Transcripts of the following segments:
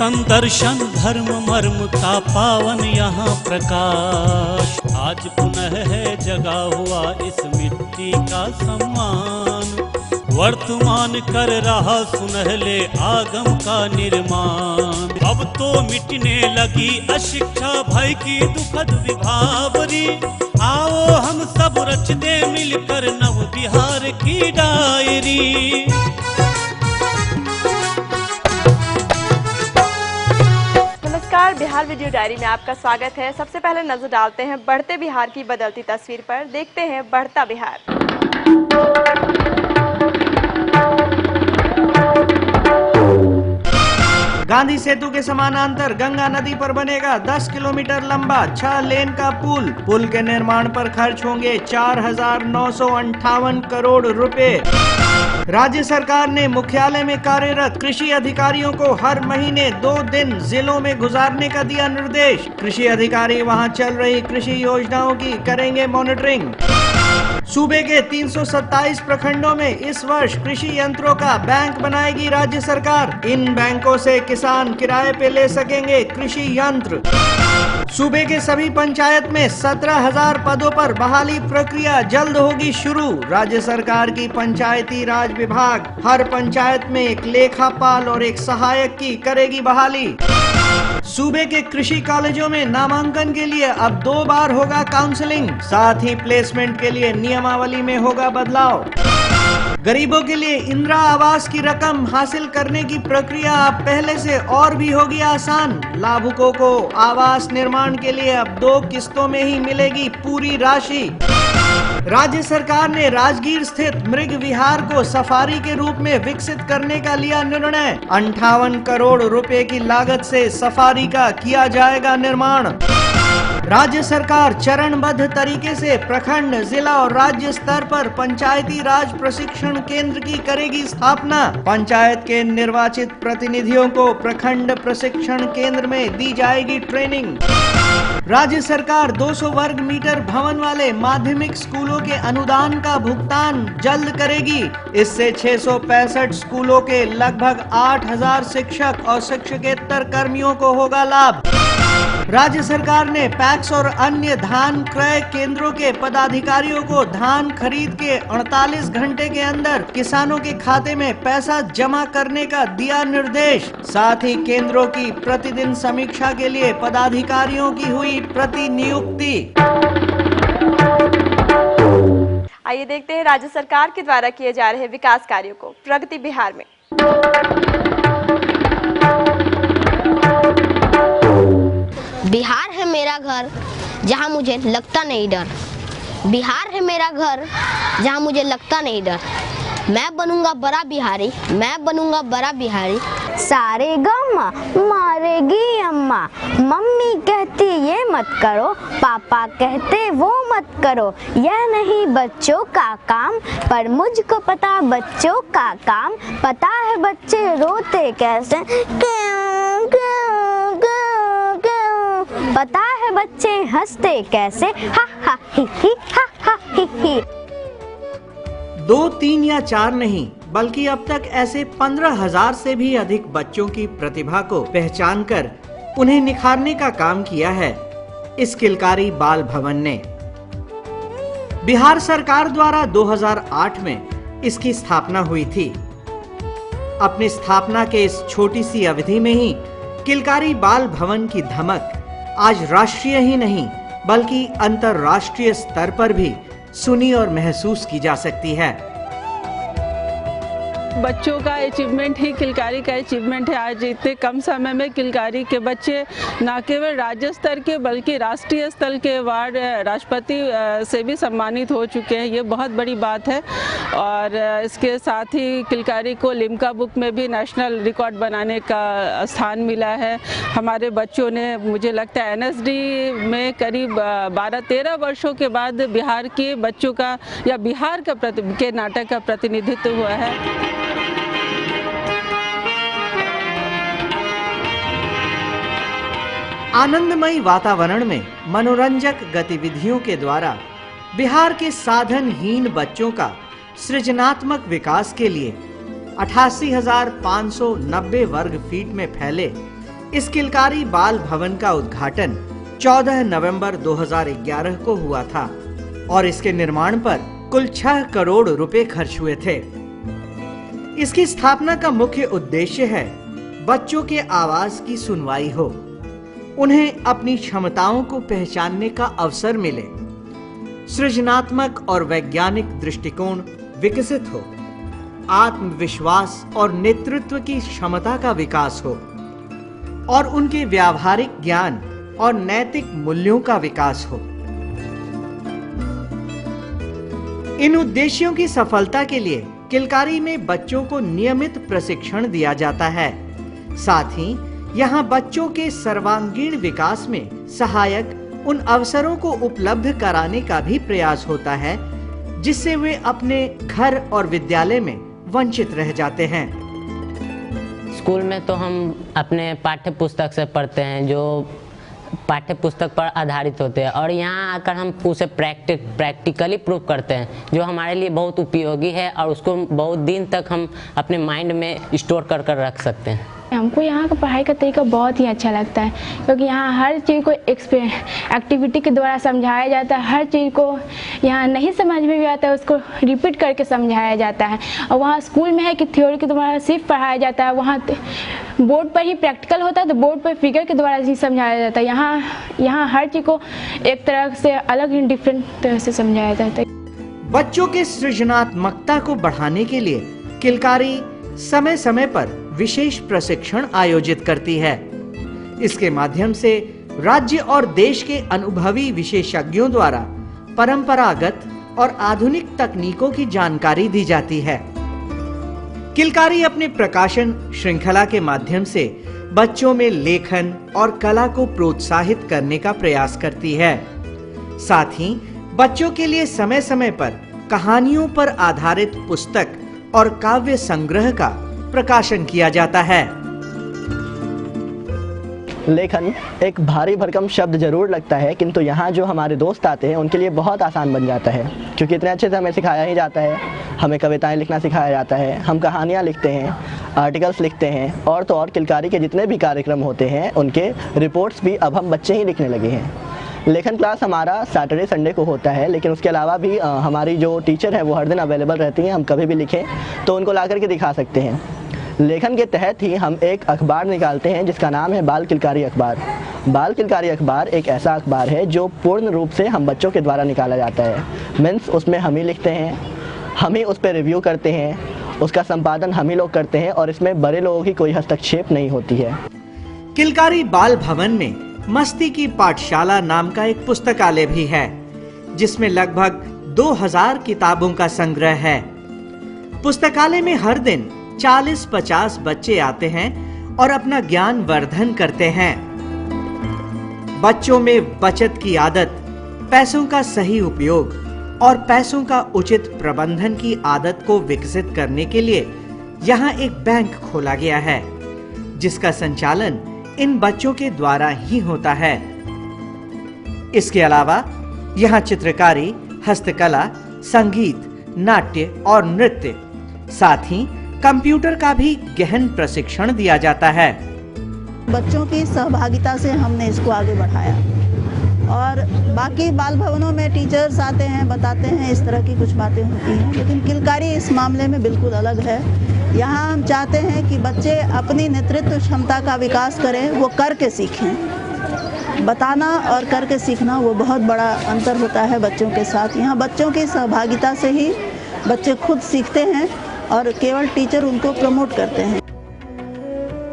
कीर्तन दर्शन धर्म मर्म का पावन यहाँ प्रकाश। आज पुनः है जगा हुआ इस मिट्टी का सम्मान, वर्तमान कर रहा सुनहले आगम का निर्माण। अब तो मिटने लगी अशिक्षा भय की दुखद विभावरी, आओ हम सब रच दे मिलकर नव बिहार की डायरी। नमस्कार, बिहार वीडियो डायरी में आपका स्वागत है। सबसे पहले नजर डालते हैं बढ़ते बिहार की बदलती तस्वीर पर। देखते हैं बढ़ता बिहार। गांधी सेतु के समानांतर गंगा नदी पर बनेगा 10 किलोमीटर लंबा 6 लेन का पुल। पुल के निर्माण पर खर्च होंगे 4,958 करोड़ रुपए। राज्य सरकार ने मुख्यालय में कार्यरत कृषि अधिकारियों को हर महीने 2 दिन जिलों में गुजारने का दिया निर्देश। कृषि अधिकारी वहां चल रही कृषि योजनाओं की करेंगे मॉनिटरिंग। सूबे के 327 प्रखंडों में इस वर्ष कृषि यंत्रों का बैंक बनाएगी राज्य सरकार। इन बैंकों से किसान किराए पे ले सकेंगे कृषि यंत्र। सूबे के सभी पंचायत में 17,000 पदों पर बहाली प्रक्रिया जल्द होगी शुरू। राज्य सरकार की पंचायती राज विभाग हर पंचायत में एक लेखापाल और एक सहायक की करेगी बहाली। सूबे के कृषि कॉलेजों में नामांकन के लिए अब 2 बार होगा काउंसलिंग। साथ ही प्लेसमेंट के लिए नियमावली में होगा बदलाव। गरीबों के लिए इंदिरा आवास की रकम हासिल करने की प्रक्रिया अब पहले से और भी होगी आसान। लाभुकों को आवास निर्माण के लिए अब 2 किस्तों में ही मिलेगी पूरी राशि। राज्य सरकार ने राजगीर स्थित मृग विहार को सफारी के रूप में विकसित करने का लिया निर्णय। 58 करोड़ रुपए की लागत से सफारी का किया जाएगा निर्माण। राज्य सरकार चरणबद्ध तरीके से प्रखंड, जिला और राज्य स्तर पर पंचायती राज प्रशिक्षण केंद्र की करेगी स्थापना। पंचायत के निर्वाचित प्रतिनिधियों को प्रखंड प्रशिक्षण केंद्र में दी जाएगी ट्रेनिंग। राज्य सरकार 200 वर्ग मीटर भवन वाले माध्यमिक स्कूलों के अनुदान का भुगतान जल्द करेगी। इससे 665 स्कूलों के लगभग 8,000 शिक्षक और शिक्षकेतर कर्मियों को होगा लाभ। राज्य सरकार ने पैक्स और अन्य धान क्रय केंद्रों के पदाधिकारियों को धान खरीद के 48 घंटे के अंदर किसानों के खाते में पैसा जमा करने का दिया निर्देश। साथ ही केंद्रों की प्रतिदिन समीक्षा के लिए पदाधिकारियों की हुई प्रतिनियुक्ति। आइए देखते हैं राज्य सरकार के द्वारा किए जा रहे विकास कार्यों को। प्रगति बिहार में बिहार है मेरा घर जहाँ मुझे लगता नहीं डर। बिहार है मेरा घर जहाँ मुझे लगता नहीं डर। मैं बनूंगा बड़ा बिहारी, मैं बनूंगा बड़ा बिहारी। सारे गम्मा मारेगी अम्मा, मम्मी कहती ये मत करो, पापा कहते वो मत करो। यह नहीं बच्चों का काम, पर मुझको पता बच्चों का काम। पता है बच्चे रोते कैसे, क्यों क्यों क्यों क्यों। पता है बच्चे हंसते कैसे, हा हा ही हा हा ही। 2, 3 या 4 नहीं बल्कि अब तक ऐसे 15,000 से भी अधिक बच्चों की प्रतिभा को पहचान कर उन्हें निखारने का काम किया है इस किलकारी बाल भवन ने। बिहार सरकार द्वारा 2008 में इसकी स्थापना हुई थी। अपनी स्थापना के इस छोटी सी अवधि में ही किलकारी बाल भवन की धमक आज राष्ट्रीय ही नहीं बल्कि अंतर्राष्ट्रीय स्तर पर भी सुनी और महसूस की जा सकती है। बच्चों का अचीवमेंट ही किलकारी का अचीवमेंट है। आज इतने कम समय में किलकारी के बच्चे न केवल राज्य स्तर के बल्कि राष्ट्रीय स्तर के अवार्ड राष्ट्रपति से भी सम्मानित हो चुके हैं। ये बहुत बड़ी बात है। और इसके साथ ही किलकारी को लिम्का बुक में भी नेशनल रिकॉर्ड बनाने का स्थान मिला है। हमारे बच्चों ने, मुझे लगता है NSD में करीब 12-13 वर्षों के बाद बिहार के बच्चों का या बिहार के नाटक का प्रतिनिधित्व हुआ है। आनंदमयी वातावरण में मनोरंजक गतिविधियों के द्वारा बिहार के साधनहीन बच्चों का सृजनात्मक विकास के लिए 88,590 वर्ग फीट में फैले इस किलकारी बाल भवन का उद्घाटन 14 नवंबर 2011 को हुआ था और इसके निर्माण पर कुल 6 करोड़ रुपए खर्च हुए थे। इसकी स्थापना का मुख्य उद्देश्य है बच्चों के आवाज की सुनवाई हो, उन्हें अपनी क्षमताओं को पहचानने का अवसर मिले, सृजनात्मक और वैज्ञानिक दृष्टिकोण विकसित हो, आत्मविश्वास और नेतृत्व की क्षमता का विकास हो और उनके व्यावहारिक ज्ञान और नैतिक मूल्यों का विकास हो। इन उद्देश्यों की सफलता के लिए किलकारी में बच्चों को नियमित प्रशिक्षण दिया जाता है। साथ ही यहाँ बच्चों के सर्वांगीण विकास में सहायक उन अवसरों को उपलब्ध कराने का भी प्रयास होता है जिससे वे अपने घर और विद्यालय में वंचित रह जाते हैं। स्कूल में तो हम अपने पाठ्य पुस्तक से पढ़ते हैं जो पाठ्य पुस्तक पर आधारित होते हैं और यहाँ आकर हम उसे प्रैक्टिकली प्रूव करते हैं जो हमारे लिए बहुत उपयोगी है और उसको बहुत दिन तक हम अपने माइंड में स्टोर कर रख सकते हैं। हमको यहाँ का पढ़ाई का तरीका बहुत ही अच्छा लगता है क्योंकि यहाँ हर चीज़ को एक्टिविटी के द्वारा समझाया जाता है। हर चीज़ को यहाँ नहीं समझ में भी आता है उसको रिपीट करके समझाया जाता है। और वहाँ स्कूल में है कि थ्योरी के द्वारा सिर्फ पढ़ाया जाता है, वहाँ बोर्ड पर ही प्रैक्टिकल होता है तो बोर्ड पर फिगर के द्वारा ही समझाया जाता है। यहाँ हर चीज़ को एक तरह से अलग ही डिफरेंट तरह से समझाया जाता है। बच्चों के सृजनात्मकता को बढ़ाने के लिए किलकारी समय समय पर विशेष प्रशिक्षण आयोजित करती है। इसके माध्यम से राज्य और देश के अनुभवी विशेषज्ञों द्वारा परंपरागत और आधुनिक तकनीकों की जानकारी दी जाती है। किलकारी अपने प्रकाशन श्रृंखला के माध्यम से बच्चों में लेखन और कला को प्रोत्साहित करने का प्रयास करती है। साथ ही बच्चों के लिए समय समय पर कहानियों पर आधारित पुस्तक और काव्य संग्रह का प्रकाशन किया जाता है। लेखन एक भारी भरकम शब्द जरूर लगता है किंतु यहाँ जो हमारे दोस्त आते हैं उनके लिए बहुत आसान बन जाता है क्योंकि इतने अच्छे से हमें सिखाया ही जाता है। हमें कविताएं लिखना सिखाया जाता है, हम कहानियाँ लिखते हैं, आर्टिकल्स लिखते हैं और तो और किलकारी के जितने भी कार्यक्रम होते हैं उनके रिपोर्ट्स भी अब हम बच्चे ही लिखने लगे हैं। लेखन क्लास हमारा सैटरडे संडे को होता है लेकिन उसके अलावा भी हमारी जो टीचर है वो हर दिन अवेलेबल रहती हैं। हम कभी भी लिखें तो उनको ला करके दिखा सकते हैं। लेखन के तहत ही हम एक अखबार निकालते हैं जिसका नाम है बाल किलकारी अखबार। बाल किलकारी अखबार एक ऐसा अखबार है जो पूर्ण रूप से हम बच्चों के द्वारा निकाला जाता है। मीन्स उसमें हम ही लिखते हैं, हम ही उस पर रिव्यू करते हैं, उसका संपादन हम ही लोग करते हैं और इसमें बड़े लोगों की कोई हस्तक्षेप नहीं होती है। किलकारी बाल भवन में मस्ती की पाठशाला नाम का एक पुस्तकालय भी है जिसमें लगभग 2000 किताबों का संग्रह है। पुस्तकालय में हर दिन 40-50 बच्चे आते हैं और अपना ज्ञान वर्धन करते हैं। बच्चों में बचत की आदत, पैसों का सही उपयोग और पैसों का उचित प्रबंधन की आदत को विकसित करने के लिए यहाँ एक बैंक खोला गया है जिसका संचालन इन बच्चों के द्वारा ही होता है। इसके अलावा यहाँ चित्रकारी, हस्तकला, संगीत, नाट्य और नृत्य, साथ ही कंप्यूटर का भी गहन प्रशिक्षण दिया जाता है। बच्चों की सहभागिता से हमने इसको आगे बढ़ाया और बाकी बाल भवनों में टीचर्स आते हैं, बताते हैं, इस तरह की कुछ बातें होती हैं, लेकिन किलकारी इस मामले में बिल्कुल अलग है। यहाँ हम चाहते हैं कि बच्चे अपनी नेतृत्व क्षमता का विकास करें, वो करके सीखें। बताना और करके सीखना वो बहुत बड़ा अंतर होता है बच्चों के साथ। यहाँ बच्चों की सहभागिता से ही बच्चे खुद सीखते हैं और केवल टीचर उनको प्रमोट करते हैं।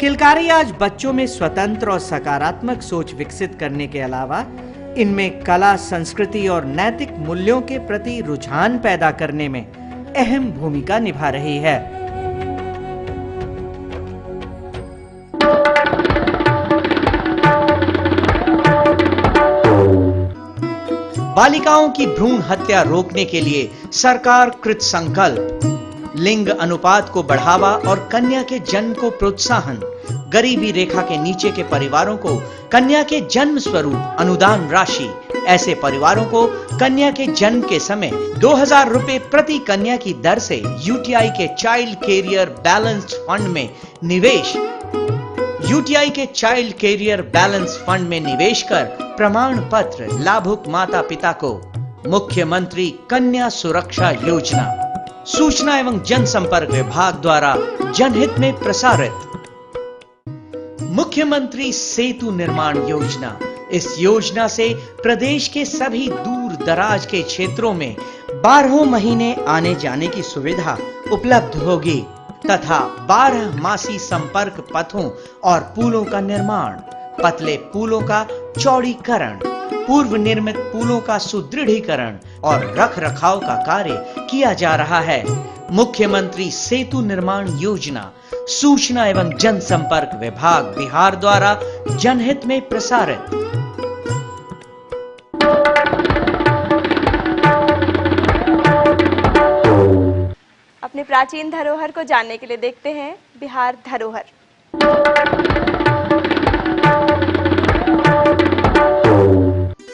किलकारी आज बच्चों में स्वतंत्र और सकारात्मक सोच विकसित करने के अलावा इनमें कला, संस्कृति और नैतिक मूल्यों के प्रति रुझान पैदा करने में अहम भूमिका निभा रही है। बालिकाओं की भ्रूण हत्या रोकने के लिए सरकार कृत संकल्प, लिंग अनुपात को बढ़ावा और कन्या के जन्म को प्रोत्साहन, गरीबी रेखा के नीचे के परिवारों को कन्या के जन्म स्वरूप अनुदान राशि, ऐसे परिवारों को कन्या के जन्म के समय 2000 रुपए प्रति कन्या की दर से यूटीआई के चाइल्ड कैरियर बैलेंस्ड फंड में निवेश, यूटीआई के चाइल्ड कैरियर बैलेंस फंड में निवेश कर प्रमाण पत्र लाभुक माता पिता को। मुख्यमंत्री कन्या सुरक्षा योजना सूचना एवं जनसंपर्क विभाग द्वारा जनहित में प्रसारित। मुख्यमंत्री सेतु निर्माण योजना, इस योजना से प्रदेश के सभी दूर दराज के क्षेत्रों में 12 महीने आने जाने की सुविधा उपलब्ध होगी तथा 12 मासी संपर्क पथों और पुलों का निर्माण, पतले पुलों का चौड़ीकरण, पूर्व निर्मित पुलों का सुदृढ़ीकरण और रख रखाव का कार्य किया जा रहा है। मुख्यमंत्री सेतु निर्माण योजना सूचना एवं जनसंपर्क विभाग बिहार द्वारा जनहित में प्रसारित। अपनी प्राचीन धरोहर को जानने के लिए देखते हैं बिहार धरोहर।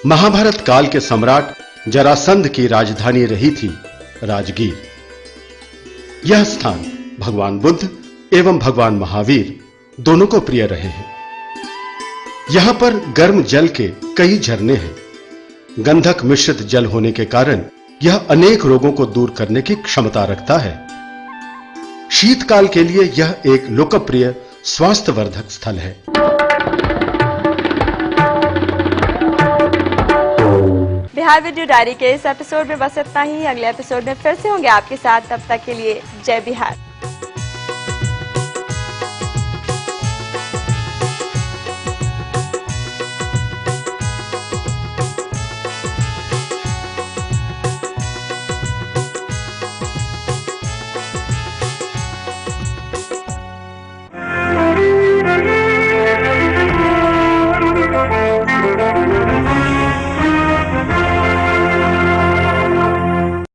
महाभारत काल के सम्राट जरासंध की राजधानी रही थी राजगीर। यह स्थान भगवान बुद्ध एवं भगवान महावीर दोनों को प्रिय रहे हैं। यहां पर गर्म जल के कई झरने हैं। गंधक मिश्रित जल होने के कारण यह अनेक रोगों को दूर करने की क्षमता रखता है। शीतकाल के लिए यह एक लोकप्रिय स्वास्थ्यवर्धक स्थल है। बिहार वीडियो डायरी के इस एपिसोड में बस इतना ही। अगले एपिसोड में फिर से होंगे आपके साथ। तब तक के लिए जय बिहार।